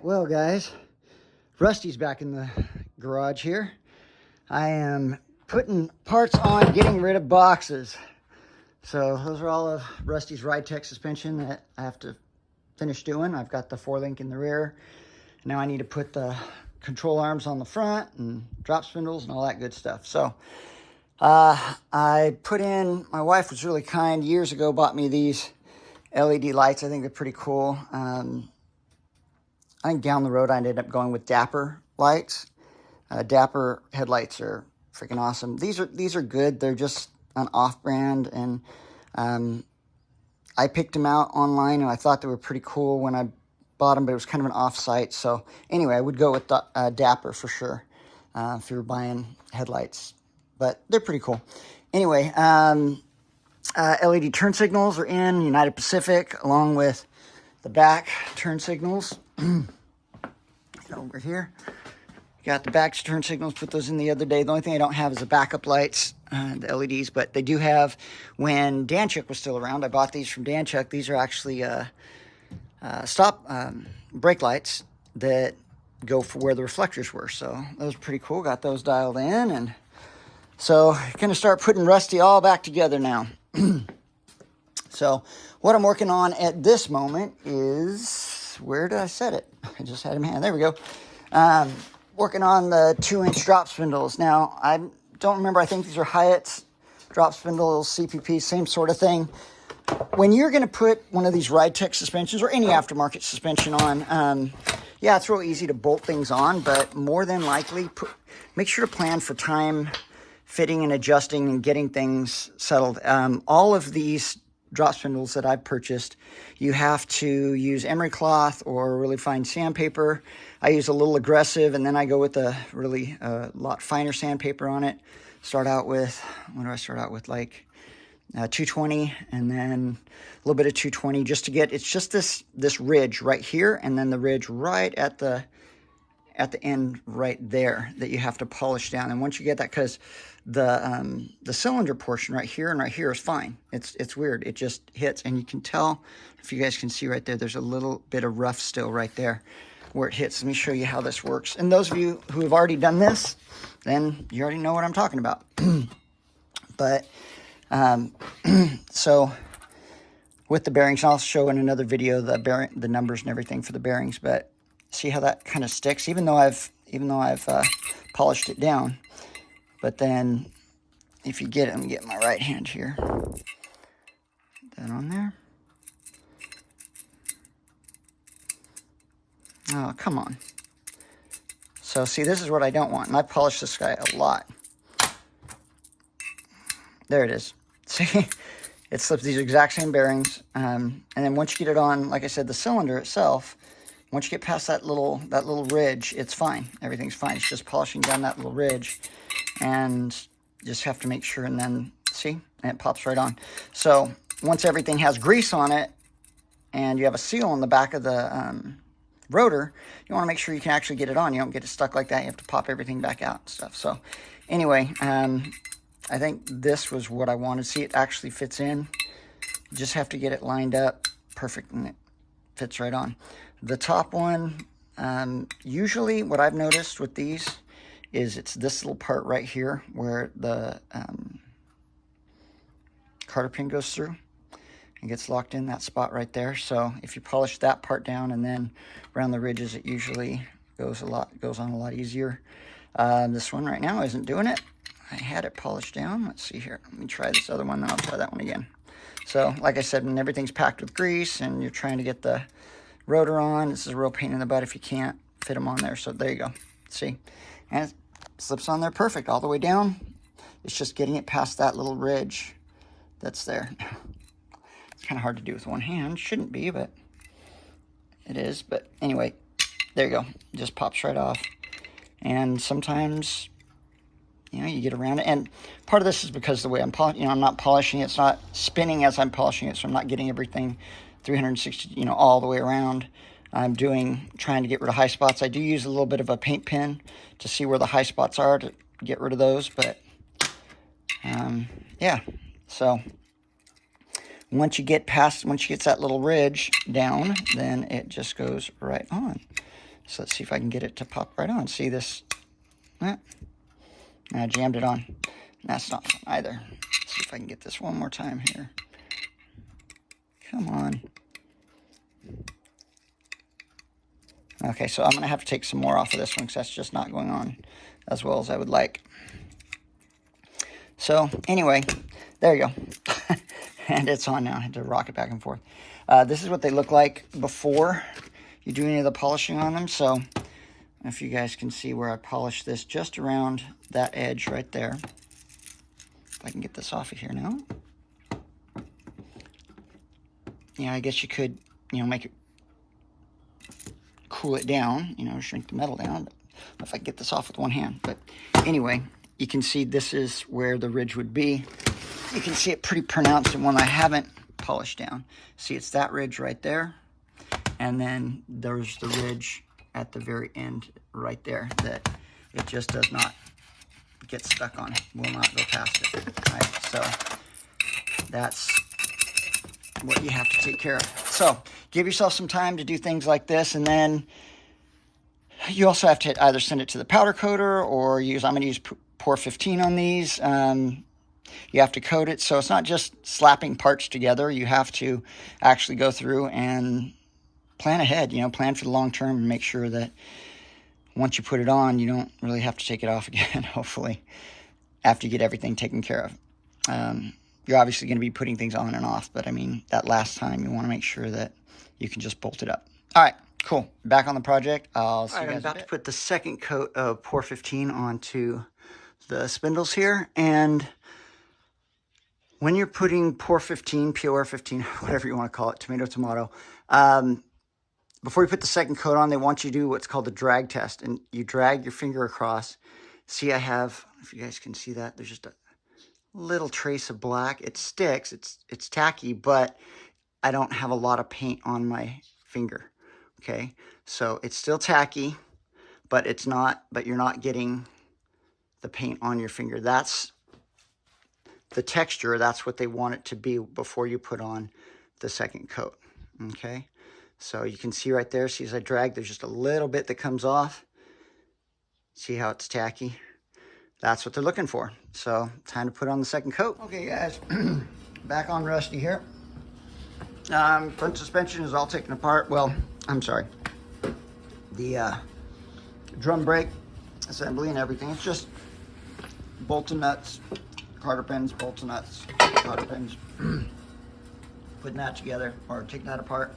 right, well guys, Rusty's back in the garage here. I am putting parts on, getting rid of boxes. So those are all of Rusty's RideTech suspension that I have to finish doing. I've got the 4-link in the rear. Now I need to put the control arms on the front and drop spindles and all that good stuff. So I put in, my wife was really kind, years ago bought me these LED lights. I think they're pretty cool. I think down the road I ended up going with Dapper lights. Dapper headlights are freaking awesome. These are good. They're just an off-brand, and I picked them out online, and I thought they were pretty cool when I bought them, but it was kind of an off-site. So anyway, I would go with the, Dapper for sure if you were buying headlights, but they're pretty cool. Anyway, LED turn signals are in United Pacific, along with the back turn signals. Over here, got the back turn signals, put those in the other day. The only thing I don't have is the backup lights, the LEDs, but they do have, when Danchuk was still around, I bought these from Danchuk. These are actually brake lights that go for where the reflectors were. So those are pretty cool. Got those dialed in, and so gonna start putting Rusty all back together now. So what I'm working on at this moment is, where did I set it? I just had him hand. There we go. Working on the 2-inch drop spindles. Now, I don't remember. I think these are Hyatt's drop spindles, CPP, same sort of thing. When you're going to put one of these RideTech suspensions or any aftermarket suspension on, yeah, it's real easy to bolt things on, but more than likely, make sure to plan for time fitting and adjusting and getting things settled. All of these drop spindles that I've purchased, you have to use emery cloth or really fine sandpaper. I use a little aggressive, and then I go with a really lot finer sandpaper on it. Start out with, what do I start out with? Like 220, and then a little bit of 220 just to get, it's just this ridge right here, and then the ridge right at the end right there that you have to polish down. And once you get that, because the cylinder portion right here and right here is fine. It's weird. It just hits, and you can tell, if you guys can see right there, there's a little bit of rough still right there where it hits. Let me show you how this works. And those of you who have already done this, then you already know what I'm talking about. But so with the bearings, I'll show in another video the numbers and everything for the bearings, but see how that kind of sticks, even though I've polished it down. But then if you get it, I'm getting my right hand here. Put that on there. Oh, come on. So see, this is what I don't want, and I polished this guy a lot. There it is. See, it slips. These exact same bearings, and then once you get it on, like I said, the cylinder itself, once you get past that little ridge, it's fine. Everything's fine. It's just polishing down that little ridge, and just have to make sure, and then see, and it pops right on. So once everything has grease on it, and you have a seal on the back of the rotor, you want to make sure you can actually get it on. You don't get it stuck like that. You have to pop everything back out and stuff. So anyway, I think this was what I wanted. See, it actually fits in. You just have to get it lined up perfect, and it fits right on. The top one, usually what I've noticed with these is it's this little part right here where the carter pin goes through and gets locked in that spot right there. So if you polish that part down and then around the ridges, it usually goes on a lot easier. This one right now isn't doing it. I had it polished down. Let's see here. Let me try this other one, then I'll try that one again. So like I said, when everything's packed with grease and you're trying to get the rotor on, this is a real pain in the butt if you can't fit them on there. So there you go. See, and it slips on there perfect all the way down. It's just getting it past that little ridge that's there. It's kind of hard to do with one hand. Shouldn't be, but it is. But anyway, there you go. It just pops right off. And sometimes, you know, you get around it. And part of this is because of the way I'm polishing. You know, I'm not polishing it. It's not spinning as I'm polishing it, so I'm not getting everything 360, you know, all the way around. I'm trying to get rid of high spots. I do use a little bit of a paint pen to see where the high spots are to get rid of those. But yeah, so once you get that little ridge down, then it just goes right on. So let's see if I can get it to pop right on. See this? I jammed it on. That's not fun either. Let's see if I can get this one more time here. Come on. Okay, so I'm going to have to take some more off of this one because that's just not going on as well as I would like. So anyway, there you go. And it's on now. I had to rock it back and forth. This is what they look like before you do any of the polishing on them. So if you guys can see where I polished this just around that edge right there. If I can get this off of here now. Yeah, I guess you could, make it, cool it down, shrink the metal down. But if I can get this off with one hand. But anyway, you can see this is where the ridge would be. You can see it pretty pronounced in one I haven't polished down. See, it's that ridge right there. And then there's the ridge at the very end right there that it just does not get stuck on. Will not go past it. All right, so that's what you have to take care of. So give yourself some time to do things like this, and then you also have to either send it to the powder coater or I'm going to use Pour 15 on these. You have to coat it, so it's not just slapping parts together. You have to actually go through and plan ahead, plan for the long term and make sure that once you put it on, you don't really have to take it off again, hopefully, after you get everything taken care of. You're obviously going to be putting things on and off, but I mean, that last time you want to make sure that you can just bolt it up. All right, cool. Back on the project. I'll see you guys. I'm about to put the second coat of Pour 15 onto the spindles here, and when you're putting Pour 15, POR 15, whatever you want to call it, tomato, before you put the second coat on, they want you to do what's called the drag test, and you drag your finger across. See, I have, if you guys can see that, there's just a little trace of black. It sticks, it's tacky, but I don't have a lot of paint on my finger, okay? So it's still tacky, but you're not getting the paint on your finger. That's the texture, that's what they want it to be before you put on the second coat, okay? So you can see right there, see as I drag, there's just a little bit that comes off. See how it's tacky? That's what they're looking for. So time to put on the second coat. Okay guys, back on Rusty here. Front suspension is all taken apart. Well, I'm sorry. The drum brake assembly and everything, it's just bolts and nuts, cotter pins, bolts and nuts, cotter pins. Putting that together, or taking that apart.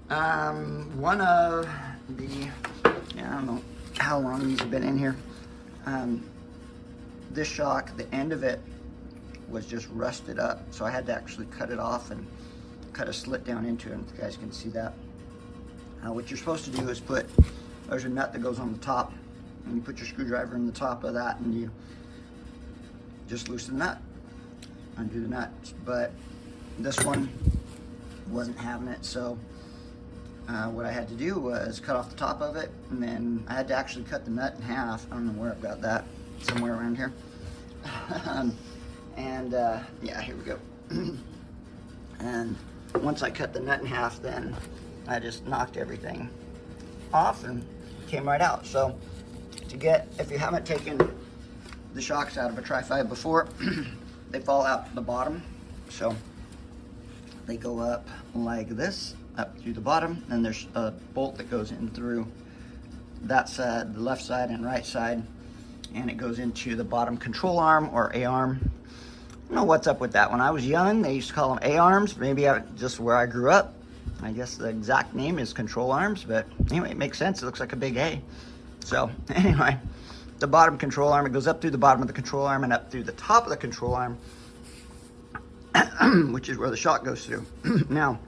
One of the, I don't know how long these have been in here. This shock, the end of it was just rusted up, so I had to actually cut it off and cut a slit down into it. If you guys can see that. What you're supposed to do is there's a nut that goes on the top, and you put your screwdriver in the top of that, and you just loosen the nut, undo the nut. But this one wasn't having it, so what I had to do was cut off the top of it, and then I had to actually cut the nut in half. I don't know where I've got that, somewhere around here. Yeah, here we go. And once I cut the nut in half, then I just knocked everything off and came right out. So if you haven't taken the shocks out of a Tri-5 before, they fall out the bottom. So they go up like this, up through the bottom, and there's a bolt that goes in through that side, the left side and right side, and it goes into the bottom control arm, or A-arm. I don't know what's up with that. When I was young, they used to call them A-arms. Maybe just where I grew up, I guess the exact name is control arms, but anyway, it makes sense. It looks like a big A. So anyway, the bottom control arm, it goes up through the bottom of the control arm and up through the top of the control arm, which is where the shock goes through. Now,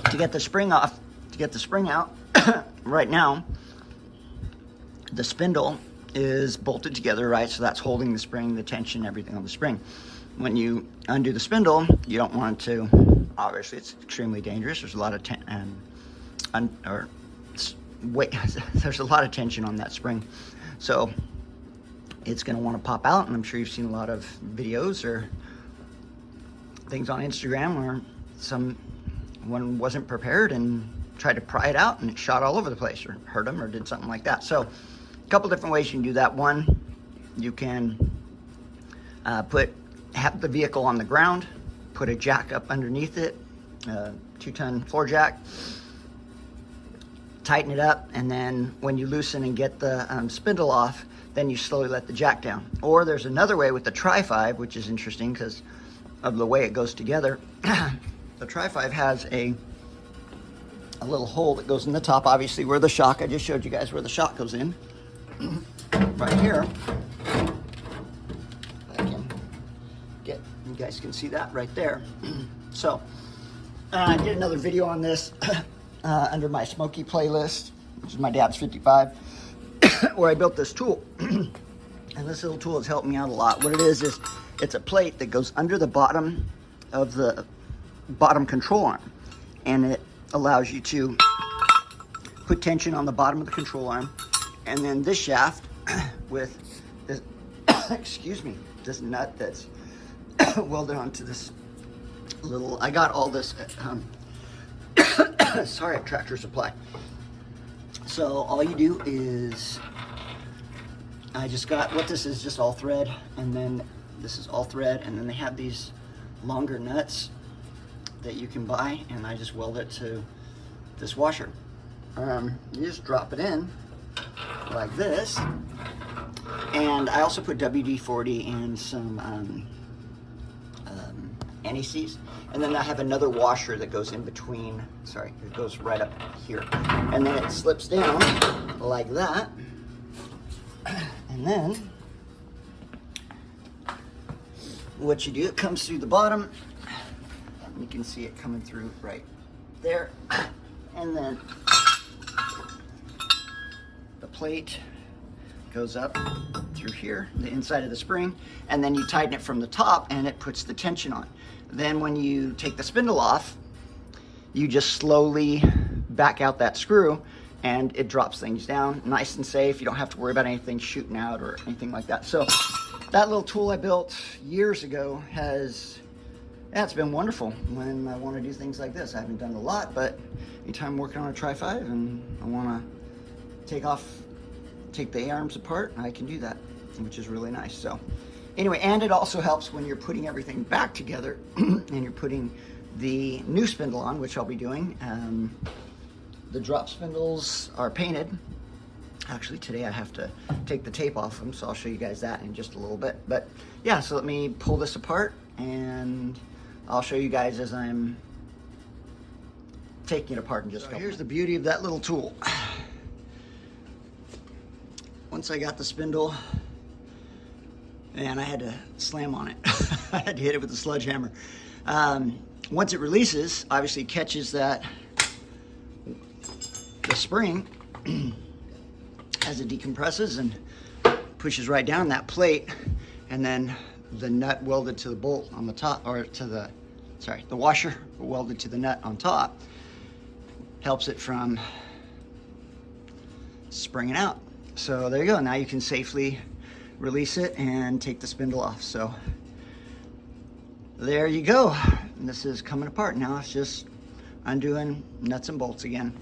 to get the spring off, to get the spring out, right now, the spindle is bolted together, right? So that's holding the spring, the tension, everything on the spring. When you undo the spindle, you don't want it to, obviously it's extremely dangerous. There's a lot of there's a lot of tension on that spring. So it's gonna wanna pop out, and I'm sure you've seen a lot of videos or things on Instagram where someone wasn't prepared and tried to pry it out and it shot all over the place or hurt them or did something like that. So a couple different ways you can do that. One, you can have the vehicle on the ground, put a jack up underneath it, 2-ton floor jack, tighten it up, and then when you loosen and get the spindle off, then you slowly let the jack down. Or there's another way with the Tri-5, which is interesting because of the way it goes together. The Tri-5 has a little hole that goes in the top, obviously where the shock, I just showed you guys where the shock goes in. Right here. You guys can see that right there. So, I did another video on this under my Smoky playlist, which is my dad's 55, where I built this tool. And this little tool has helped me out a lot. What it is it's a plate that goes under the bottom of the bottom control arm. And it allows you to put tension on the bottom of the control arm. And then this shaft with this, excuse me, this nut that's welded onto this little, I got all this at, sorry, at Tractor Supply. So all you do is, I just got, what this is just all thread, and then this is all thread, and then they have these longer nuts that you can buy, and I just weld it to this washer. You just drop it in like this, and I also put WD-40 and some NECs, and then I have another washer that goes in between, sorry, it goes right up here, and then it slips down like that, and then what you do, it comes through the bottom, you can see it coming through right there, and then the plate goes up through here, the inside of the spring, and then you tighten it from the top and it puts the tension on. Then when you take the spindle off, you just slowly back out that screw and it drops things down nice and safe. You don't have to worry about anything shooting out or anything like that. So that little tool I built years ago has, yeah, it's been wonderful when I want to do things like this. I haven't done a lot, but anytime I'm working on a Tri-5 and I want to take the A-arms apart, I can do that, which is really nice. So anyway, and it also helps when you're putting everything back together and you're putting the new spindle on, which I'll be doing. The drop spindles are painted. Actually, today I have to take the tape off them, so I'll show you guys that in just a little bit. But yeah, so let me pull this apart and I'll show you guys as I'm taking it apart in just a couple. Here's the beauty of that little tool. Once I got the spindle, and I had to slam on it. I had to hit it with a sledgehammer. Once it releases, obviously catches the spring as it decompresses and pushes right down that plate, and then the nut welded to the bolt on the top, or to the, sorry, the washer welded to the nut on top, helps it from springing out. So there you go. Now you can safely release it and take the spindle off. So there you go. And this is coming apart. Now it's just undoing nuts and bolts again.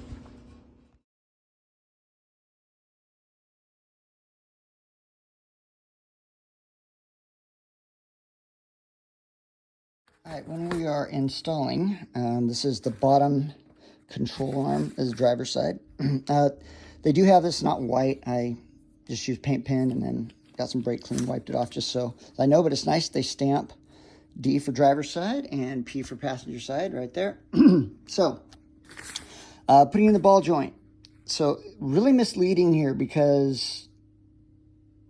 All right, when we are installing, this is the bottom control arm, is the driver's side. They do have this, not white. I just used paint pen and then got some brake clean, wiped it off just so I know, but it's nice. They stamp D for driver's side and P for passenger side right there. So, putting in the ball joint. So, really misleading here because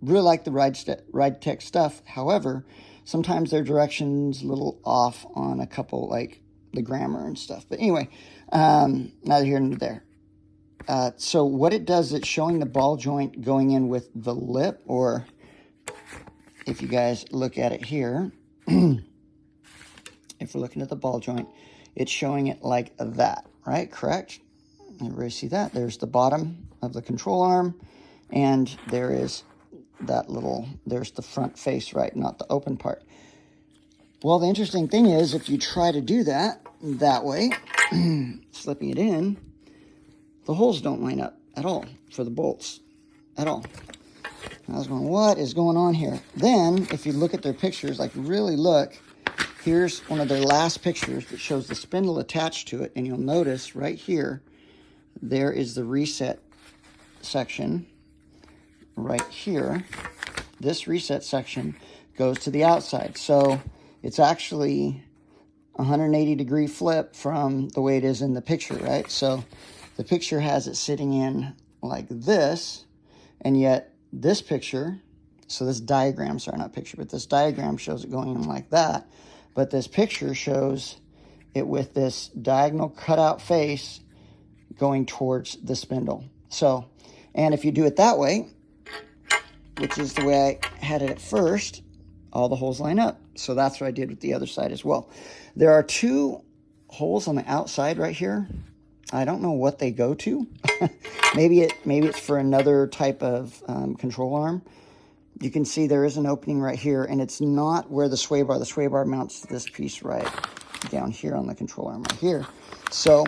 really like the RideTech stuff. However, sometimes their direction's a little off on a couple, like the grammar and stuff. But anyway, neither here nor there. So what it does, it's showing the ball joint going in with the lip, or if you guys look at it here, if we're looking at the ball joint, it's showing it like that, right? Correct? Everybody see that? There's the bottom of the control arm, and there is that little, there's the front face, right? Not the open part. Well, the interesting thing is, if you try to do that way, slipping it in, the holes don't line up at all for the bolts, at all. I was going, what is going on here? Then, if you look at their pictures, like really look, here's one of their last pictures that shows the spindle attached to it, and you'll notice right here, there is the reset section right here. This reset section goes to the outside. So it's actually a 180-degree flip from the way it is in the picture, right? So the picture has it sitting in like this, and yet this picture, so this diagram, sorry, not picture, but this diagram shows it going in like that. But this picture shows it with this diagonal cutout face going towards the spindle. So, and if you do it that way, which is the way I had it at first, all the holes line up. So that's what I did with the other side as well. There are 2 holes on the outside right here. I don't know what they go to. maybe it's for another type of control arm. You can see there is an opening right here, and it's not where the sway bar mounts to this piece right down here on the control arm right here. So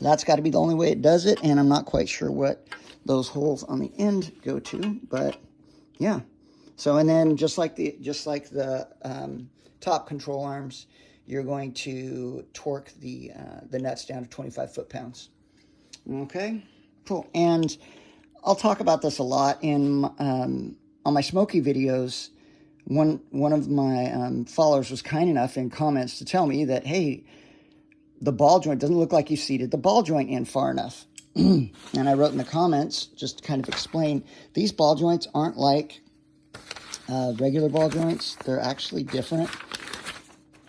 that's got to be the only way it does it, and I'm not quite sure what those holes on the end go to, but yeah. So, and then just like the top control arms, you're going to torque the nuts down to 25 foot-pounds. Okay, cool. And I'll talk about this a lot in on my Smoky videos. One of my followers was kind enough in comments to tell me that, hey, the ball joint doesn't look like you seated the ball joint in far enough. And I wrote in the comments just to kind of explain, these ball joints aren't like regular ball joints. They're actually different.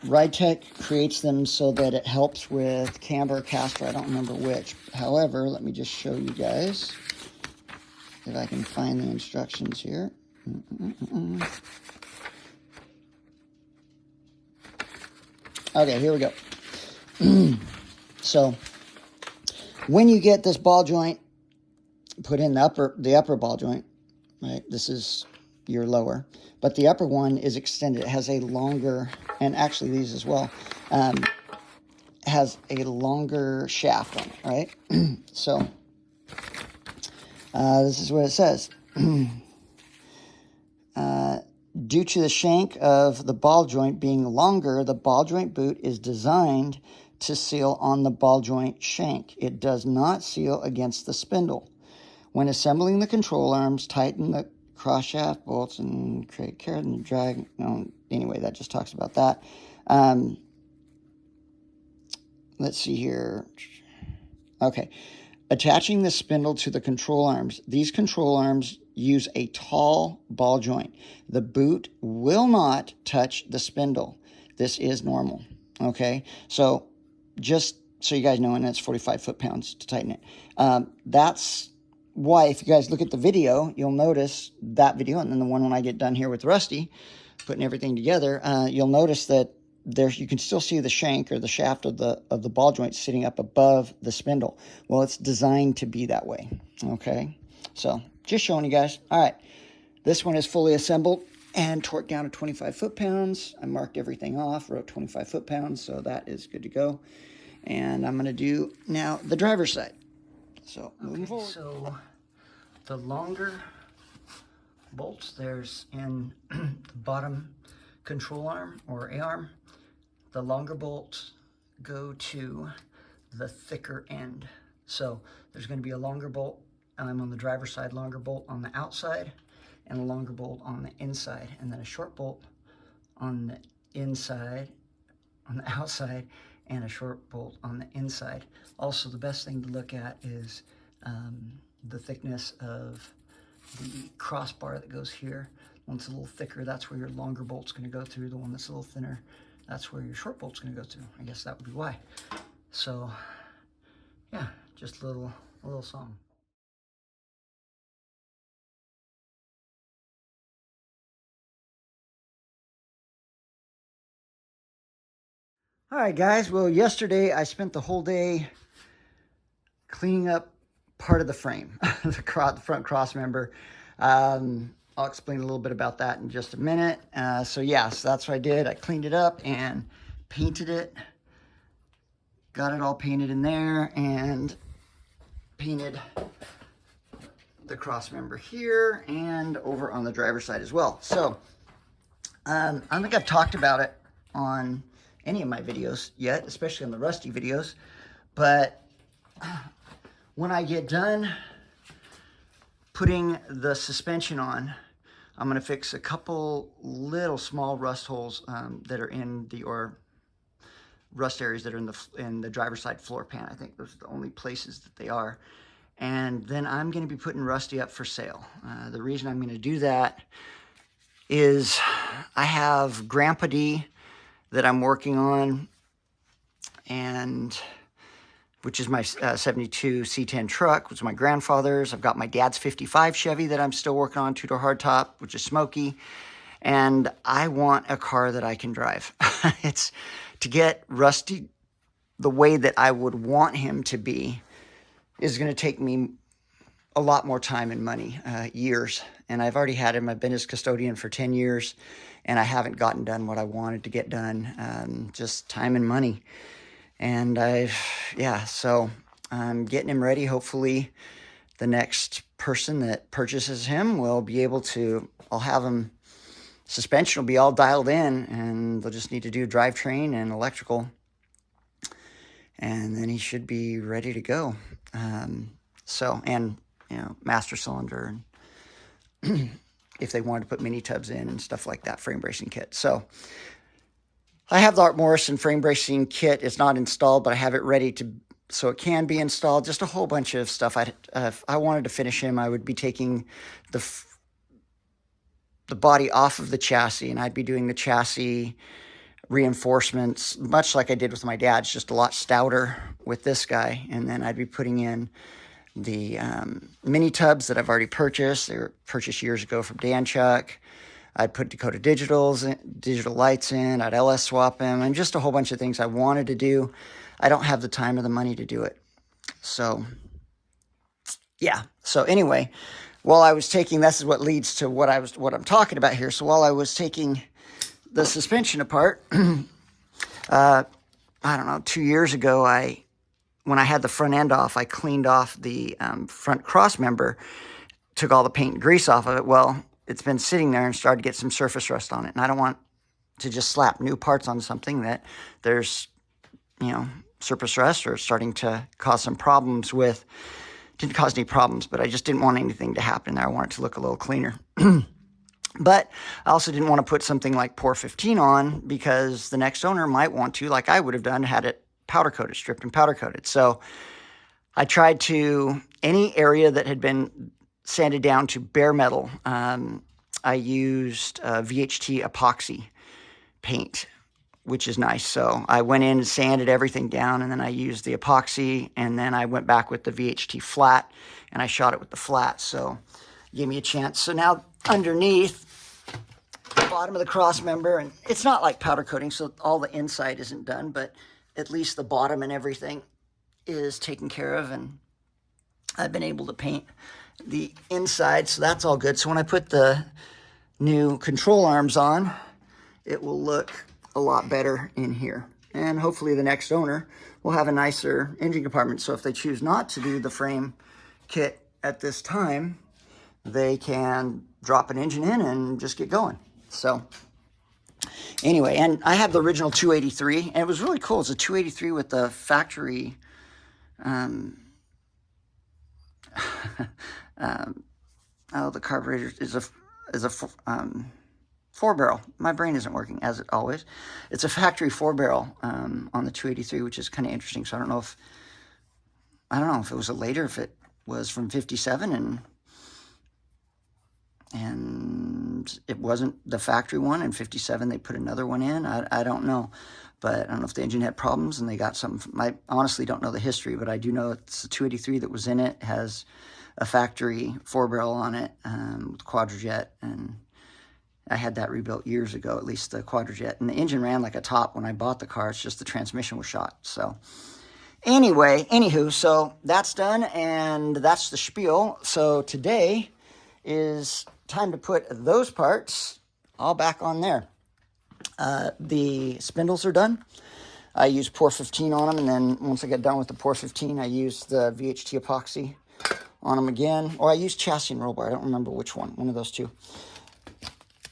RideTech creates them so that it helps with camber or caster. I don't remember which. However, let me just show you guys if I can find the instructions here. Okay, here we go. So when you get this ball joint put in the upper ball joint, right? This is your lower, but the upper one is extended. It has a longer, and actually these as well, has a longer shaft on it, right? So this is what it says. Due to the shank of the ball joint being longer, the ball joint boot is designed to seal on the ball joint shank. It does not seal against the spindle. When assembling the control arms, tighten the cross shaft bolts and create care and drag. No, anyway, that just talks about that. Let's see here. Okay. Attaching the spindle to the control arms. These control arms use a tall ball joint. The boot will not touch the spindle. This is normal. Okay. So just so you guys know, and that's 45 foot-pounds to tighten it. That's why, if you guys look at the video, you'll notice that video, and then the one when I get done here with Rusty, putting everything together, you'll notice that you can still see the shank or the shaft of the ball joint sitting up above the spindle. Well, it's designed to be that way. Okay, so just showing you guys. All right, this one is fully assembled and torqued down to 25 foot-pounds. I marked everything off, wrote 25 foot-pounds, so that is good to go. And I'm going to do now the driver's side. So moving forward. So the longer bolts, there's in the bottom control arm or A-arm, the longer bolts go to the thicker end. So there's going to be a longer bolt on the driver's side, longer bolt on the outside, and a longer bolt on the inside, and then a short bolt on the inside, on the outside, and a short bolt on the inside. Also, the best thing to look at is the thickness of the crossbar that goes here. One's a little thicker, that's where your longer bolt's going to go through. The one that's a little thinner, that's where your short bolt's going to go through. I guess that would be why. So, yeah, just a little song. All right, guys. Well, yesterday I spent the whole day cleaning up part of the frame, the front cross member. I'll explain a little bit about that in just a minute. So yes, that's what I did. I cleaned it up and painted it got it all painted in there and painted the cross member here and over on the driver's side as well. So I don't think I've talked about it on any of my videos yet, especially on the Rusty videos, but when I get done putting the suspension on, I'm going to fix a couple little small rust holes that are in the, or rust areas that are in the driver's side floor pan. I think those are the only places that they are. And then I'm going to be putting Rusty up for sale. The reason I'm going to do that is I have Grandpa D that I'm working on, and which is my 72 C10 truck, which is my grandfather's. I've got my dad's 55 Chevy that I'm still working on, two-door hardtop, which is smoky. And I want a car that I can drive. It's to get Rusty the way that I would want him to be is going to take me a lot more time and money, years. And I've already had him. I've been his custodian for 10 years, and I haven't gotten done what I wanted to get done, just time and money. And so I'm getting him ready. Hopefully the next person that purchases him will be able to, I'll have him, suspension will be all dialed in, and they'll just need to do drivetrain and electrical. And then he should be ready to go. And master cylinder, and if they wanted to put mini tubs in and stuff like that, frame bracing kit. So I have the Art Morrison frame bracing kit. It's not installed, but I have it ready so it can be installed. Just a whole bunch of stuff. If I wanted to finish him, I would be taking the body off of the chassis, and I'd be doing the chassis reinforcements, much like I did with my dad's, just a lot stouter with this guy. And then I'd be putting in the mini tubs that I've already purchased. They were purchased years ago from Dan Chuck. I'd put Dakota digital lights in. I'd LS swap them, and just a whole bunch of things I wanted to do. I don't have the time or the money to do it. So, yeah. So anyway, while I was taking, this is what leads to what I'm talking about here. So while I was taking the suspension apart, I don't know, 2 years ago, when I had the front end off, I cleaned off the front cross member, took all the paint and grease off of it. Well, it's been sitting there and started to get some surface rust on it. And I don't want to just slap new parts on something that there's, surface rust or starting to cause some problems with. Didn't cause any problems, but I just didn't want anything to happen there. I want it to look a little cleaner. But I also didn't want to put something like Pour 15 on, because the next owner might want to, like I would have done, had it powder coated, stripped and powder coated. So I tried to, any area that had been sanded down to bare metal, I used VHT epoxy paint, which is nice. So I went in and sanded everything down, and then I used the epoxy, and then I went back with the VHT flat, and I shot it with the flat. So it gave me a chance. So now underneath the bottom of the cross member, and it's not like powder coating, so all the inside isn't done, but at least the bottom and everything is taken care of, and I've been able to paint the inside, so that's all good. So when I put the new control arms on, it will look a lot better in here. And hopefully the next owner will have a nicer engine compartment. So if they choose not to do the frame kit at this time, they can drop an engine in and just get going. So anyway, and I have the original 283, and it was really cool. It's a 283 with the factory the carburetor is a 4-barrel. My brain isn't working as it always. It's a factory 4-barrel on the 283, which is kind of interesting. So I don't know if it was a later, if it was from 57 and it wasn't the factory one, and 57 they put another one in. I don't know, but I don't know if the engine had problems and they got something. I honestly don't know the history, but I do know it's a 283 that was in it, has a factory 4-barrel on it with Quadrajet, and I had that rebuilt years ago, at least the Quadrajet, and the engine ran like a top when I bought the car. It's just the transmission was shot. So anywho, so that's done, and that's the spiel. So today is time to put those parts all back on there. The spindles are done. I use Pour 15 on them, and then once I get done with the Pour 15, I use the VHT epoxy on them again. Or I use chassis and roll bar. I don't remember which one of those two.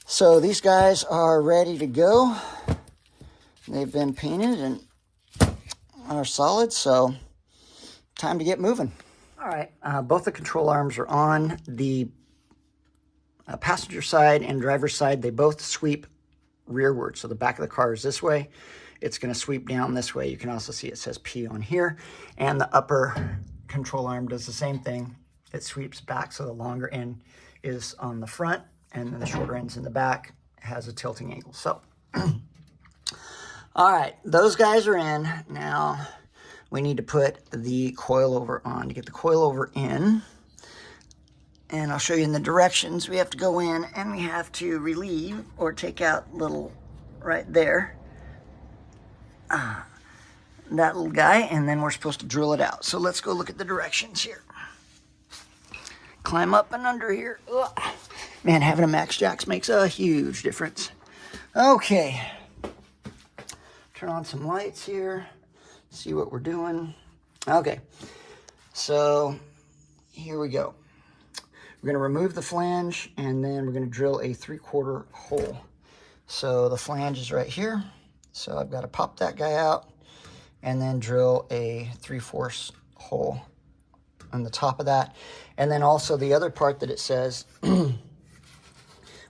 So these guys are ready to go. They've been painted and are solid, so time to get moving. All right, both the control arms are on. The passenger side and driver's side, they both sweep rearward. So the back of the car is this way. It's going to sweep down this way. You can also see it says P on here. And the upper control arm does the same thing. It sweeps back, so the longer end is on the front, and then the shorter end's in the back. It has a tilting angle. So, all right, those guys are in. Now, we need to put the coilover on. To get the coilover in, and I'll show you in the directions, we have to go in and we have to relieve or take out little right there. That little guy, and then we're supposed to drill it out. So let's go look at the directions here. Climb up and under here. Ugh. Man, having a Max Jacks makes a huge difference. Okay. Turn on some lights here. See what we're doing. Okay. So here we go. We're going to remove the flange, and then we're going to drill a 3/4 hole. So the flange is right here. So I've got to pop that guy out and then drill a 3/4 hole on the top of that. And then also the other part that it says,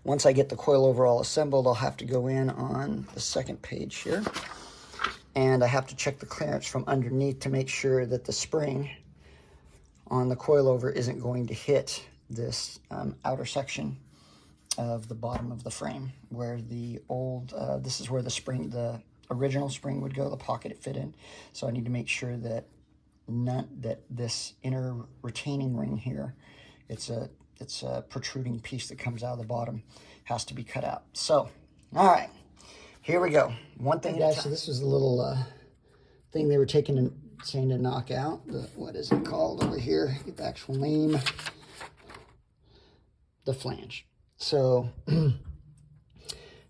once I get the coilover all assembled, I'll have to go in on the second page here. And I have to check the clearance from underneath to make sure that the spring on the coilover isn't going to hit this outer section of the bottom of the frame, where the old, this is where the spring, the original spring would go, the pocket it fit in. So I need to make sure that this inner retaining ring here, it's a protruding piece that comes out of the bottom, has to be cut out. So, all right, here we go. One thing, guys, so this was a little thing they were taking and saying to knock out. What is it called over here? Get the actual name. The flange. So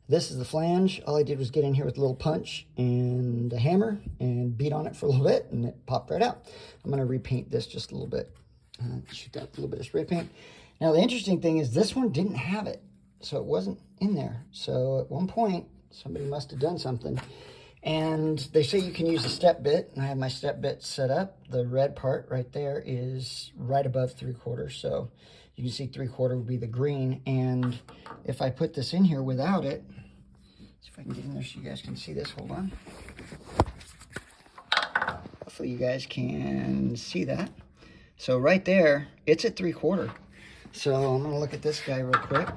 this is the flange. All I did was get in here with a little punch and a hammer and beat on it for a little bit, and it popped right out. I'm going to repaint this just a little bit. Shoot out a little bit of spray paint. Now the interesting thing is this one didn't have it, so it wasn't in there. So at one point somebody must have done something. And they say you can use a step bit, and I have my step bit set up. The red part right there is right above 3/4, so you can see 3/4 would be the green. And if I put this in here without it, see if I can get in there so you guys can see this. Hold on. Hopefully you guys can see that. So right there, it's at 3/4. So I'm going to look at this guy real quick.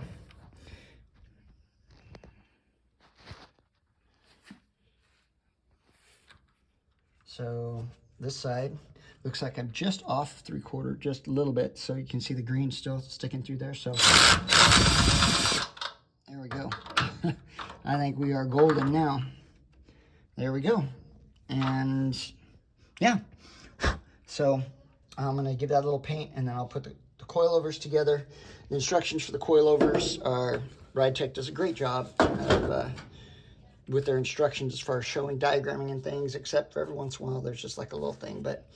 So this side looks like I'm just off 3/4, just a little bit. So you can see the green still sticking through there. So there we go. I think we are golden now. There we go. And yeah, so I'm going to give that a little paint, and then I'll put the coilovers together. The instructions for the coilovers are, RideTech does a great job of, with their instructions as far as showing diagramming and things, except for every once in a while there's just like a little thing. But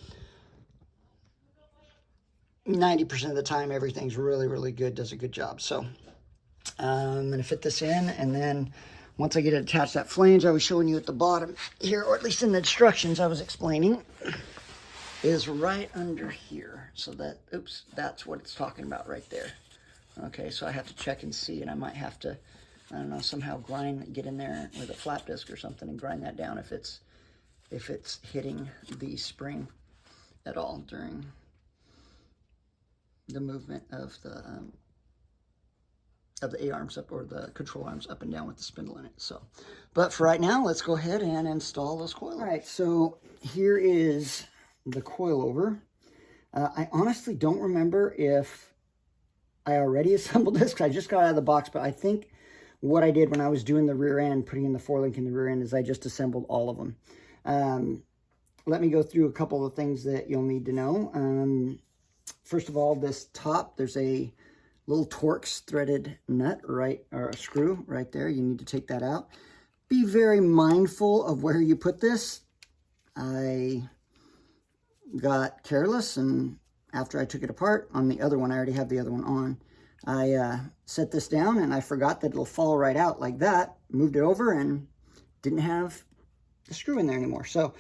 90% of the time, everything's really, really good, does a good job. So I'm going to fit this in, and then once I get it attached, that flange I was showing you at the bottom here, or at least in the instructions I was explaining, is right under here. So that, oops, that's what it's talking about right there. Okay, so I have to check and see, and I might have to, I don't know, somehow get in there with a flap disc or something and grind that down if it's hitting the spring at all during the movement of the A-arms up, or the control arms up and down with the spindle in it. So, but for right now, let's go ahead and install those coilovers. All right, so here is the coilover. I honestly don't remember if I already assembled this, because I just got out of the box, but I think what I did when I was doing the rear end, putting in the 4-link in the rear end, is I just assembled all of them. Let me go through a couple of things that you'll need to know. First of all, this top, there's a little Torx threaded nut, right, or a screw right there. You need to take that out. be very mindful of where you put this. I got careless, and after I took it apart on the other one, I already have the other one on, I set this down and I forgot that it'll fall right out like that. Moved it over and didn't have the screw in there anymore. So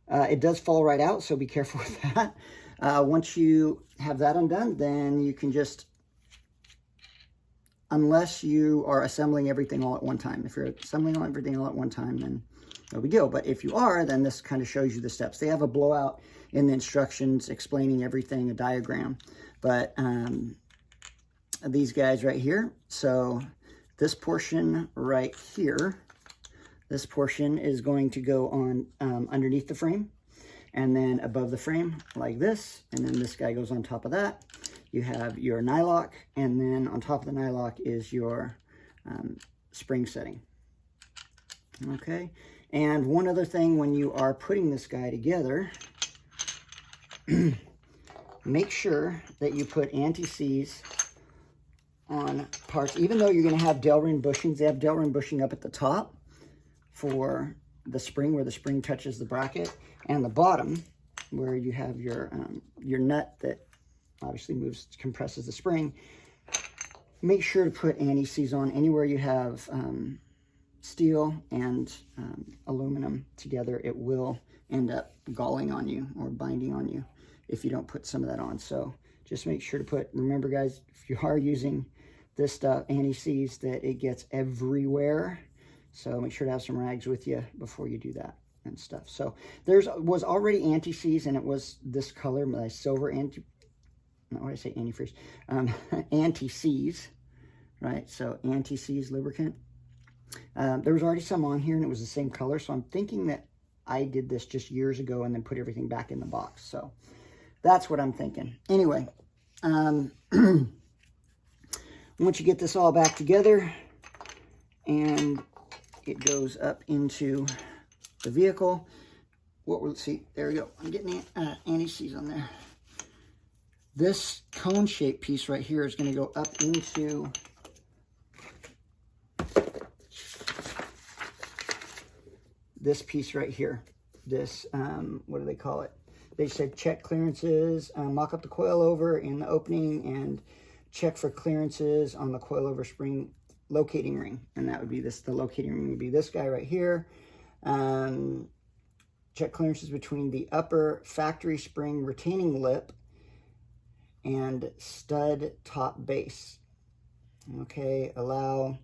it does fall right out, so be careful with that. Once you have that undone, then you can just, unless you are assembling everything all at one time. If you're assembling everything all at one time, then no big deal. But if you are, then this kind of shows you the steps. They have a blowout in the instructions explaining everything, a diagram. But these guys right here, so this portion right here, this portion is going to go on underneath the frame, and then above the frame like this, and then this guy goes on top of that. You have your nylock, and then on top of the nylock is your spring setting. Okay, and one other thing, when you are putting this guy together, make sure that you put anti-seize on parts. Even though you're going to have Delrin bushings, they have Delrin bushing up at the top for the spring, where the spring touches the bracket, and the bottom where you have your nut that obviously compresses the spring. Make sure to put anti-seize on anywhere you have steel and aluminum together. It will end up galling on you or binding on you if you don't put some of that on. So just make sure to put, remember guys, if you are using this stuff, anti-seize, that it gets everywhere. So make sure to have some rags with you before you do that and stuff. So was already anti-seize, and it was this color, my silver not what did I say, antifreeze, anti-seize, right? So anti-seize lubricant. There was already some on here, and it was the same color. So I'm thinking that I did this just years ago and then put everything back in the box. So that's what I'm thinking. Anyway, once you get this all back together and it goes up into the vehicle, let's see, there we go. I'm getting anti-seize on there. This cone shaped piece right here is going to go up into this piece right here. This, what do they call it? They said check clearances, mock up the coilover in the opening, and check for clearances on the coilover spring locating ring. And that would be this, the locating ring would be this guy right here. Check clearances between the upper factory spring retaining lip and stud top base. Okay, allowing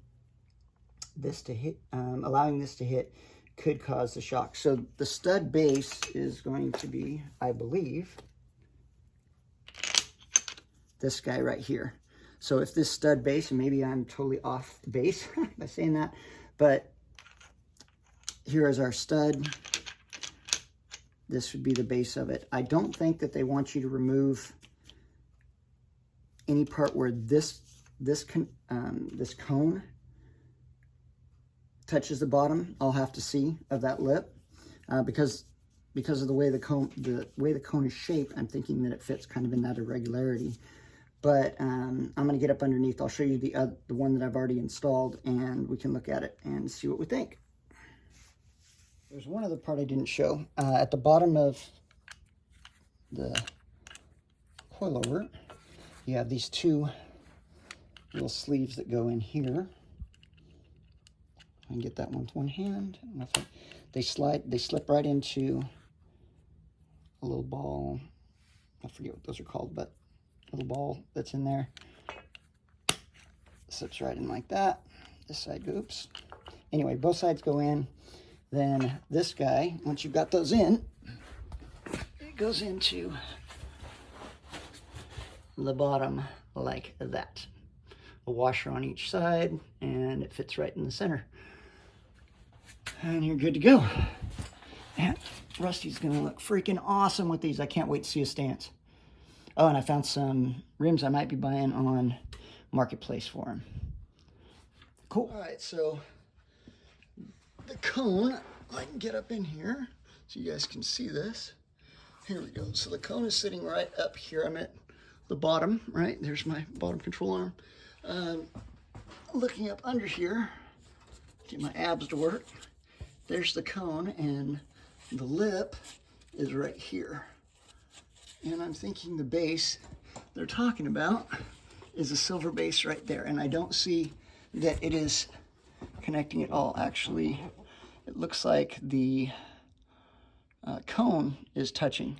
this to hit could cause the shock. So the stud base is going to be, I believe, this guy right here. So if this stud base, and maybe I'm totally off base by saying that, but here is our stud. This would be the base of it. I don't think that they want you to remove any part where this cone touches the bottom. I'll have to see of that lip because of the way the cone is shaped. I'm thinking that it fits kind of in that irregularity. But I'm going to get up underneath. I'll show you the one that I've already installed, and we can look at it and see what we think. There's one other part I didn't show. At the bottom of the coilover, you have these two little sleeves that go in here. I can get that one with one hand. They slip right into a little ball. I forget what those are called, but a little ball that's in there. Slips right in like that. This side goes. Anyway, both sides go in. Then this guy, once you've got those in, it goes into the bottom like that. A washer on each side, and it fits right in the center. And you're good to go. And Rusty's gonna look freaking awesome with these. I can't wait to see his stance. Oh, and I found some rims I might be buying on Marketplace for him. Cool. All right, so the cone, I can get up in here so you guys can see this. Here we go. So the cone is sitting right up here. I'm at the bottom, right? There's my bottom control arm. Looking up under here, get my abs to work. there's the cone, and the lip is right here. And I'm thinking the base they're talking about is a silver base right there. And I don't see that it is connecting at all. Actually, it looks like the cone is touching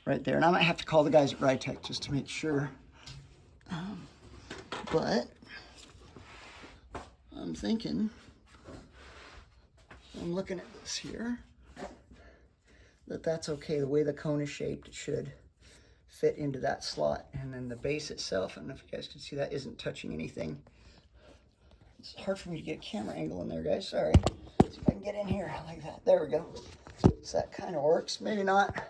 right there. And I might have to call the guys at RideTech just to make sure. But I'm thinking, I'm looking at this here, that's okay. The way the cone is shaped, it should fit into that slot. And then the base itself, I don't know if you guys can see that, isn't touching anything. It's hard for me to get a camera angle in there, guys. Sorry. See if I can get in here like that. There we go. So that kind of works. Maybe not.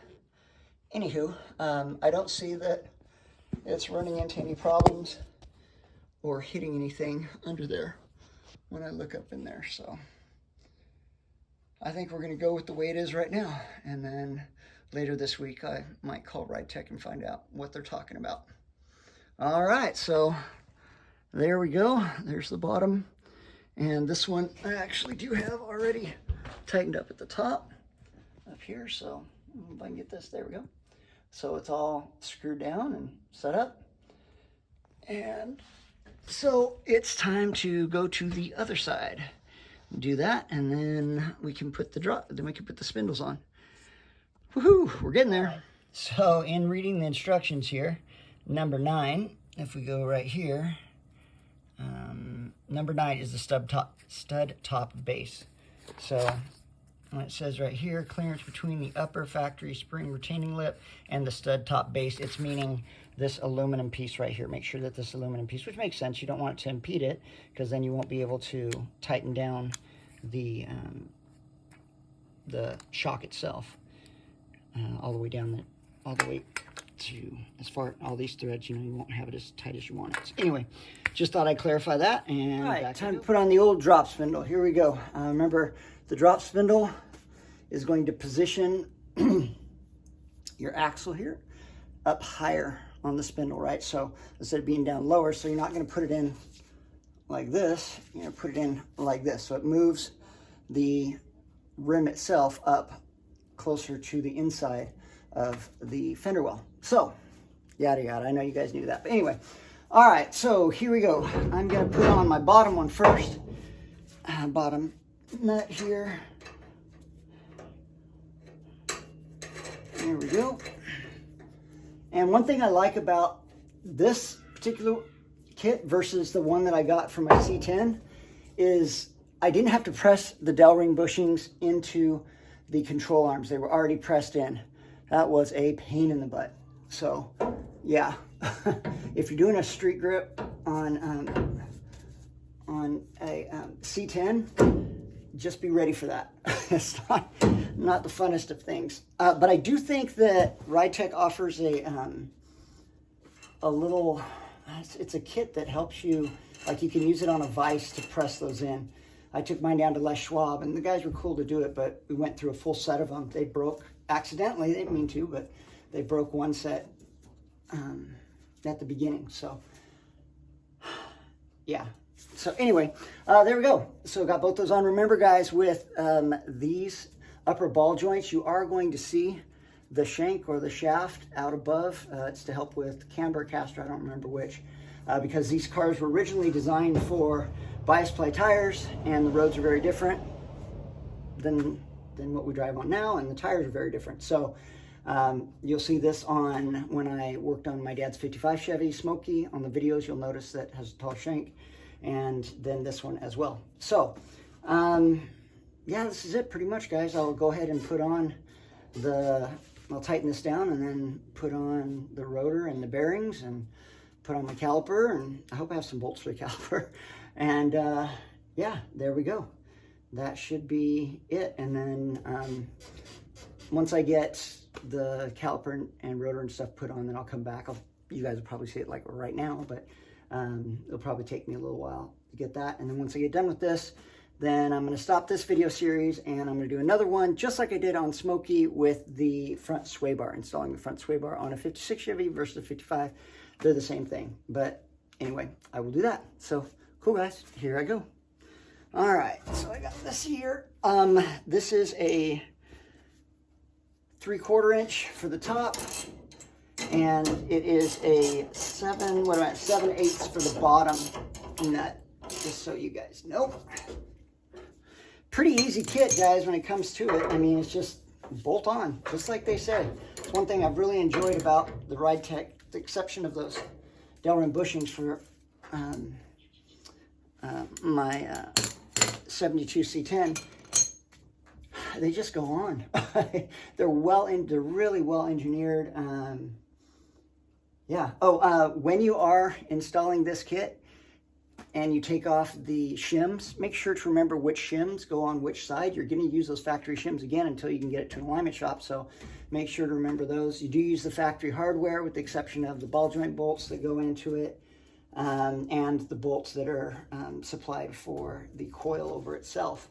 Anywho, I don't see that it's running into any problems or hitting anything under there when I look up in there. So I think we're going to go with the way it is right now. And then later this week, I might call RideTech and find out what they're talking about. All right, so there we go. There's the bottom. And this one I actually do have already tightened up at the top up here. So if I can get this, there we go. So it's all screwed down and set up. And so it's time to go to the other side. Do that, and then we can put the spindles on. Woohoo, we're getting there. So in reading the instructions here, number 9, if we go right here, number 9 is the stud top base. So when it says right here, clearance between the upper factory spring retaining lip and the stud top base, it's meaning this aluminum piece right here. Make sure that this aluminum piece, which makes sense, you don't want it to impede it, because then you won't be able to tighten down the shock itself all the way down, all the way to as far all these threads. You know, you won't have it as tight as you want it. So anyway, just thought I'd clarify that. And all right, time to put on the old drop spindle. Here we go. Remember, the drop spindle is going to position your axle here up higher on the spindle, right? So instead of being down lower, so you're not going to put it in like this, you're going to put it in like this. So it moves the rim itself up closer to the inside of the fender well. So, yada yada. I know you guys knew that. But anyway, all right, so here we go. I'm going to put on my bottom one first. Bottom nut here. There we go. And one thing I like about this particular kit versus the one that I got from my C10 is I didn't have to press the dowel ring bushings into the control arms. They were already pressed in. That was a pain in the butt. So yeah, if you're doing a street grip on a C10, just be ready for that. It's not the funnest of things. But I do think that RideTech offers a little, it's a kit that helps you, like you can use it on a vise to press those in. I took mine down to Les Schwab, and the guys were cool to do it, but we went through a full set of them. They broke accidentally, they didn't mean to, but they broke one set at the beginning. So yeah. So anyway, there we go. So got both those on. Remember, guys, with these upper ball joints, you are going to see the shank or the shaft out above. It's to help with camber, caster, I don't remember which, because these cars were originally designed for bias ply tires, and the roads are very different than what we drive on now, and the tires are very different. So you'll see this on when I worked on my dad's 55 Chevy Smoky. On the videos, you'll notice that it has a tall shank, and then this one as well. So yeah, this is it pretty much, guys. I'll go ahead and put on I'll tighten this down and then put on the rotor and the bearings and put on my caliper, and I hope I have some bolts for the caliper. And yeah, there we go. That should be it. And then once I get the caliper and rotor and stuff put on, then I'll come back. You guys will probably see it like right now, but it'll probably take me a little while to get that. And then once I get done with this, then I'm going to stop this video series, and I'm going to do another one just like I did on Smoky with the front sway bar, installing the front sway bar on a 56 Chevy versus a 55. They're the same thing. But anyway, I will do that. So cool, guys. Here I go. All right, so I got this here. This is a 3/4 inch for the top, and it is a 7/8 for the bottom nut, just so you guys know. Pretty easy kit, guys, when it comes to it. I mean, it's just bolt on, just like they say. It's one thing I've really enjoyed about the RideTech, the exception of those Delrin bushings for my 72 C10. They just go on. They're really well engineered. Yeah. Oh, when you are installing this kit and you take off the shims, make sure to remember which shims go on which side. You're going to use those factory shims again until you can get it to an alignment shop. So make sure to remember those. You do use the factory hardware with the exception of the ball joint bolts that go into it, and the bolts that are supplied for the coil over itself.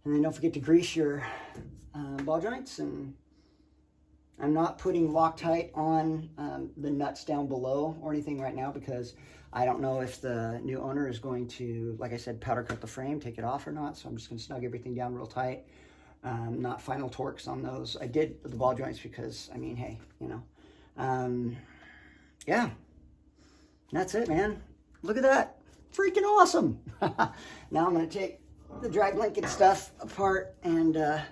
And then don't forget to grease your ball joints. And I'm not putting Loctite on the nuts down below or anything right now because I don't know if the new owner is going to, like I said, powder cut the frame, take it off or not. So I'm just going to snug everything down real tight. Not final torques on those. I did the ball joints because, I mean, hey, you know. Yeah, that's it, man. Look at that. Freaking awesome. Now I'm going to take the drag blanket stuff apart and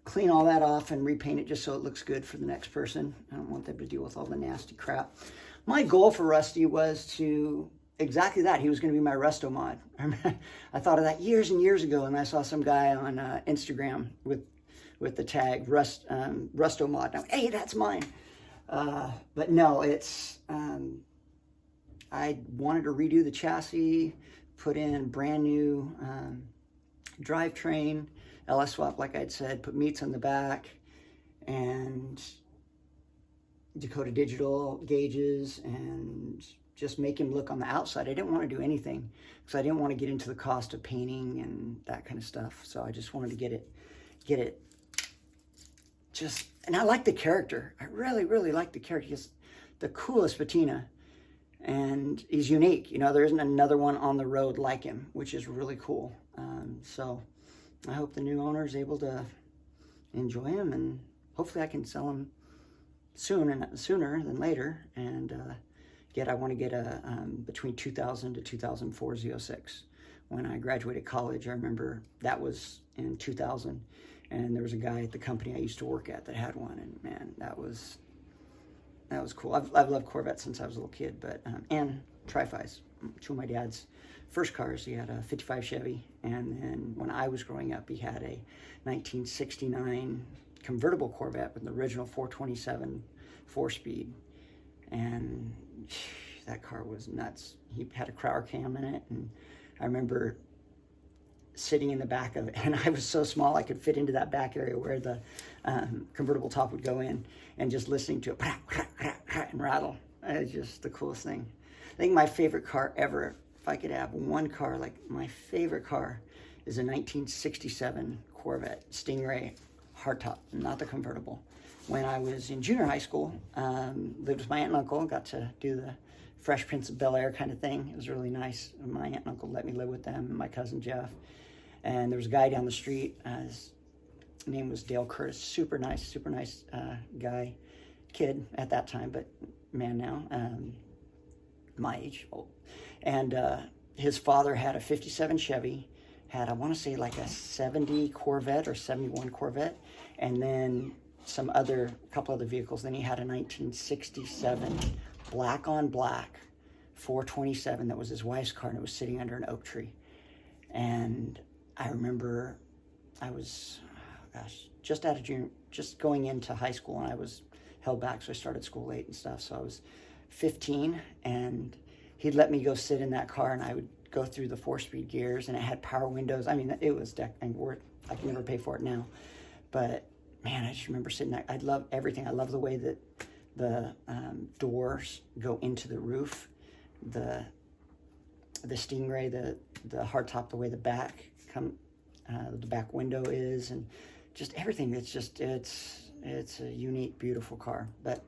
clean all that off and repaint it just so it looks good for the next person. I don't want them to deal with all the nasty crap. My goal for Rusty was to exactly that. He was going to be my Rusto mod. I thought of that years and years ago, and I saw some guy on Instagram with the tag Rusto mod. Now, hey, that's mine. But no, it's I wanted to redo the chassis, put in brand new drivetrain, LS swap, like I'd said, put meats on the back, and Dakota Digital gauges, and just make him look on the outside. I didn't want to do anything because I didn't want to get into the cost of painting and that kind of stuff. So I just wanted to get it just, and I like the character. I really, really like the character. He's the coolest patina, and he's unique. You know, there isn't another one on the road like him, which is really cool. So I hope the new owner is able to enjoy him, and hopefully I can sell him sooner than later. And I want to get a between 2000 to 2004 Z06. When I graduated college, I remember that was in 2000, and there was a guy at the company I used to work at that had one, and man, that was cool. I've loved Corvettes since I was a little kid, but and Tri-Fis, two of my dad's first cars. He had a 55 Chevy, and then when I was growing up, he had a 1969 convertible Corvette with the original 427 4-speed, and that car was nuts. He had a Crowder cam in it, and I remember sitting in the back of it, and I was so small I could fit into that back area where the convertible top would go in, and just listening to it and rattle. It's just the coolest thing. I think my favorite car ever, if I could have one car, like my favorite car, is a 1967 Corvette Stingray hardtop, not the convertible. When I was in junior high school, lived with my aunt and uncle, got to do the Fresh Prince of Bel-Air kind of thing. It was really nice. My aunt and uncle let me live with them, and my cousin Jeff. And there was a guy down the street. His name was Dale Curtis. Super nice guy, kid at that time, but man now, my age, old. And his father had a 57 Chevy, had, I want to say, like a 70 Corvette or 71 Corvette, and then couple other vehicles. Then he had a 1967 black on black 427 that was his wife's car, and it was sitting under an oak tree. And I remember I was, just going into high school, and I was held back, so I started school late and stuff. So I was 15, and he'd let me go sit in that car, and I would go through the 4-speed gears, and it had power windows. I mean, it was I can never pay for it now, but man, I just remember sitting there. I love everything. I love the way that the doors go into the roof, the Stingray, the hardtop, the way the back window is, and just everything. It's a unique, beautiful car. But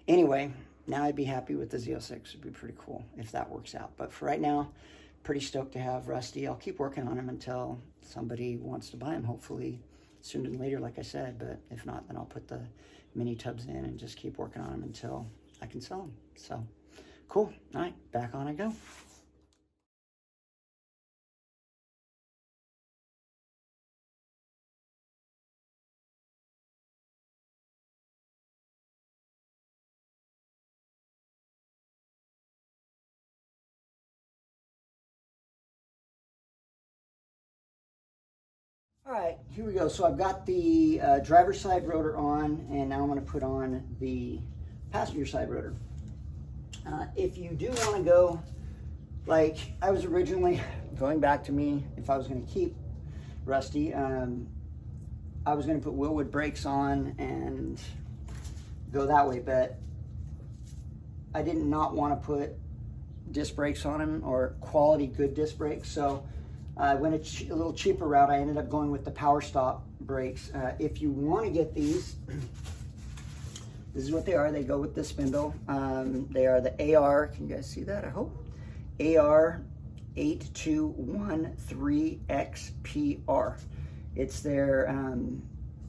anyway, now I'd be happy with the Z06. It'd be pretty cool if that works out. But for right now, pretty stoked to have Rusty. I'll keep working on them until somebody wants to buy them, hopefully sooner than later, like I said. But if not, then I'll put the mini tubs in and just keep working on them until I can sell them. So cool. All right, back on I go. All right, here we go. So I've got the driver's side rotor on, and now I'm going to put on the passenger side rotor. If you do want to go, like I was originally going back to me, if I was going to keep Rusty, I was going to put Willwood brakes on and go that way, but I did not want to put disc brakes on him, or quality good disc brakes. So I went a little cheaper route. I ended up going with the Power Stop brakes. If you want to get these, this is what they are. They go with the spindle. They are the AR, can you guys see that, I hope? AR8213XPR. It's their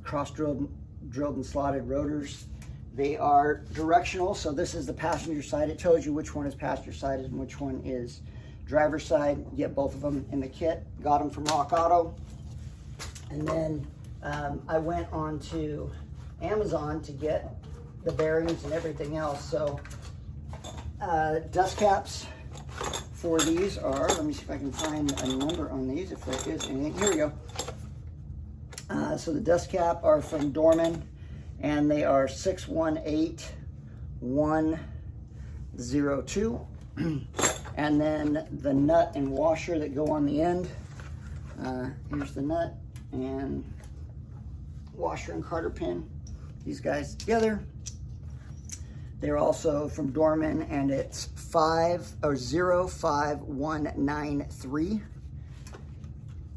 cross-drilled and slotted rotors. They are directional, so this is the passenger side. It tells you which one is passenger side and which one is driver's side. You get both of them in the kit. Got them from Rock Auto. And then I went on to Amazon to get the bearings and everything else. So dust caps for these are, let me see if I can find a number on these, if there is anything. Here we go. So the dust cap are from Dorman, and they are 618102. And then the nut and washer that go on the end. Here's the nut and washer and carter pin. These guys together. They're also from Dorman, and it's 05193.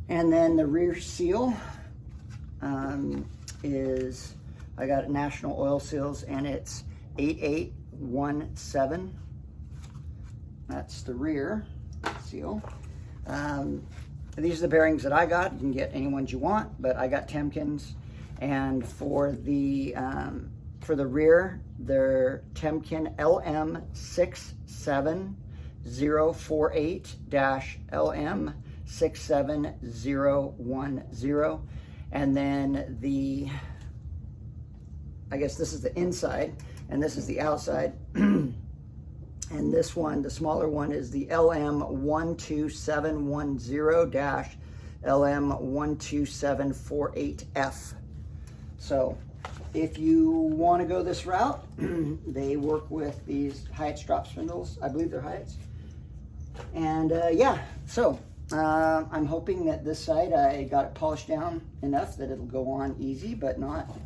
And then the rear seal is, I got National Oil Seals, and it's 8817. That's the rear seal. These are the bearings that I got. You can get any ones you want, but I got Temkin's. And for the rear, they're Temkin LM67048-LM67010. And then I guess this is the inside, and this is the outside. And this one, the smaller one, is the LM12710-LM12748F. So if you want to go this route, they work with these Hyatt's drop spindles. I believe they're Hyatt's. And yeah, so I'm hoping that this side I got it polished down enough that it'll go on easy, but not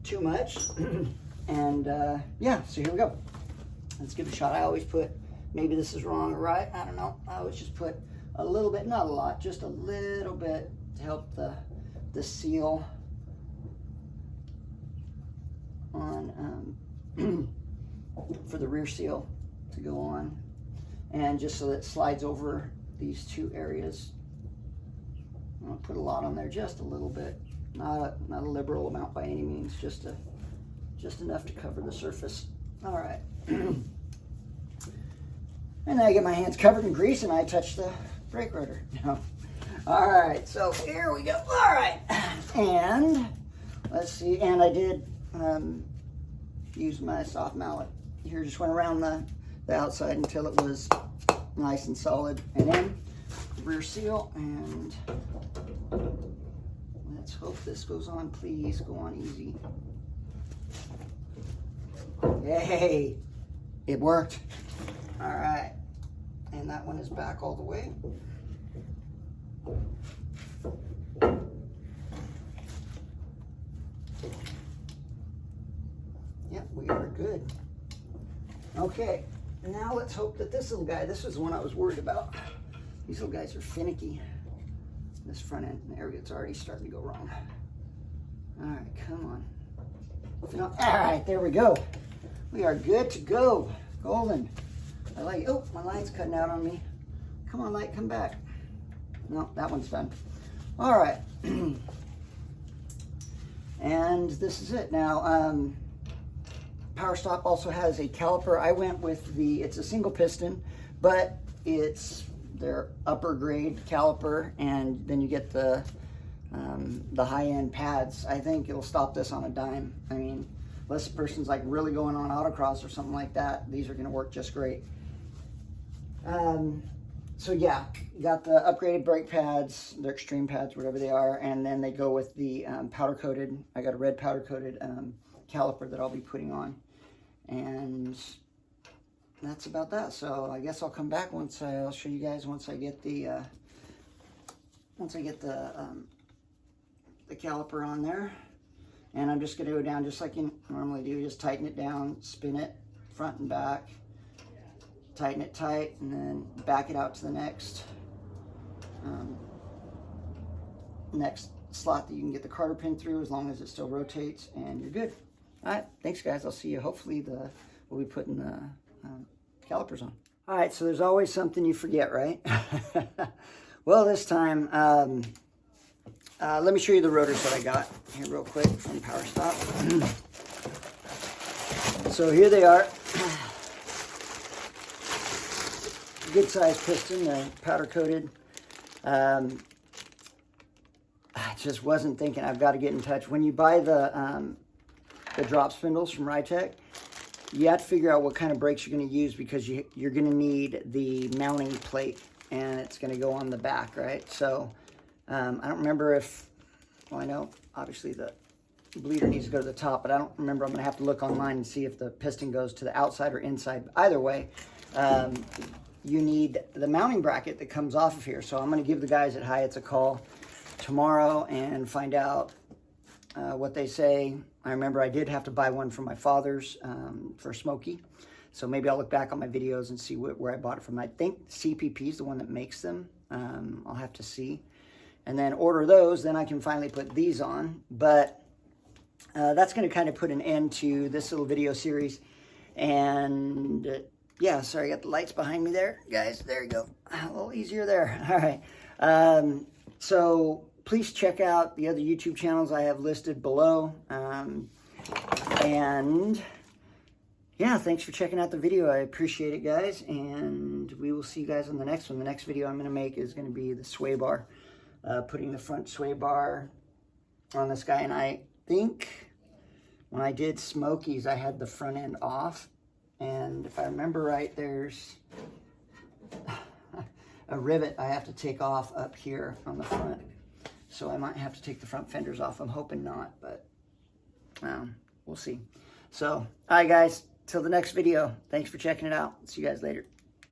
too much. And yeah, so here we go. Let's give it a shot. I always put, maybe this is wrong or right, I don't know. I always just put a little bit, not a lot, just a little bit to help the seal on, for the rear seal to go on. And just so that it slides over these two areas. I'm gonna put a lot on there, just a little bit. Not a liberal amount by any means, just enough to cover the surface. All right. And then I get my hands covered in grease and I touch the brake rotor. All right, so here we go. All right, and let's see. And I did use my soft mallet. Here, just went around the outside until it was nice and solid. And then the rear seal, and let's hope this goes on. Please go on easy. Yay! It worked. All right, and that one is back all the way. Yep, we are good. Okay, now let's hope that this little guy, this was the one I was worried about. These little guys are finicky. This front end, there we go, it's already starting to go wrong. All right, come on. All right, there we go. We are good to go. Golden. I like, oh, my line's cutting out on me. Come Come on, light, come back. No, that one's done. All right. And this is it. Now, Power Stop also has a caliper. I went with it's a single piston, but it's their upper grade caliper, and then you get the high-end pads. I think it'll stop this on a dime. I mean, unless the person's like really going on autocross or something like that, these are gonna work just great. So yeah, got the upgraded brake pads, they're extreme pads, whatever they are, and then they go with the powder coated. I got a red powder coated caliper that I'll be putting on, and that's about that. So I guess I'll come back I'll show you guys once I get the caliper on there. And I'm just gonna go down just like you normally do, just tighten it down, spin it front and back, tighten it tight, and then back it out to the next slot that you can get the carter pin through, as long as it still rotates, and you're good. All right, thanks guys. I'll see you. Hopefully we'll be putting the calipers on. All right, so there's always something you forget, right? Well, this time, let me show you the rotors that I got here real quick from Power Stop. So here they are. Good size piston, they're powder coated. I just wasn't thinking, I've got to get in touch. When you buy the drop spindles from RideTech, you have to figure out what kind of brakes you're going to use, because you're going to need the mounting plate, and it's going to go on the back, right? So I don't remember well, I know obviously the bleeder needs to go to the top, but I don't remember. I'm going to have to look online and see if the piston goes to the outside or inside. Either way, you need the mounting bracket that comes off of here. So I'm going to give the guys at Hyatt's a call tomorrow and find out what they say. I remember I did have to buy one from my father's for Smokey. So maybe I'll look back on my videos and see where I bought it from. I think CPP is the one that makes them. I'll have to see. And then order those, then I can finally put these on. But that's going to kind of put an end to this little video series. And yeah, sorry, I got the lights behind me there, guys. There you go. A little easier there. All right. So please check out the other YouTube channels I have listed below. And yeah, thanks for checking out the video. I appreciate it, guys. And we will see you guys on the next one. The next video I'm going to make is going to be the sway bar. Putting the front sway bar on this guy. And I think when I did Smokey's, I had the front end off. And if I remember right, there's a rivet I have to take off up here on the front. So I might have to take the front fenders off. I'm hoping not, but we'll see. So, all right, guys, till the next video. Thanks for checking it out. See you guys later.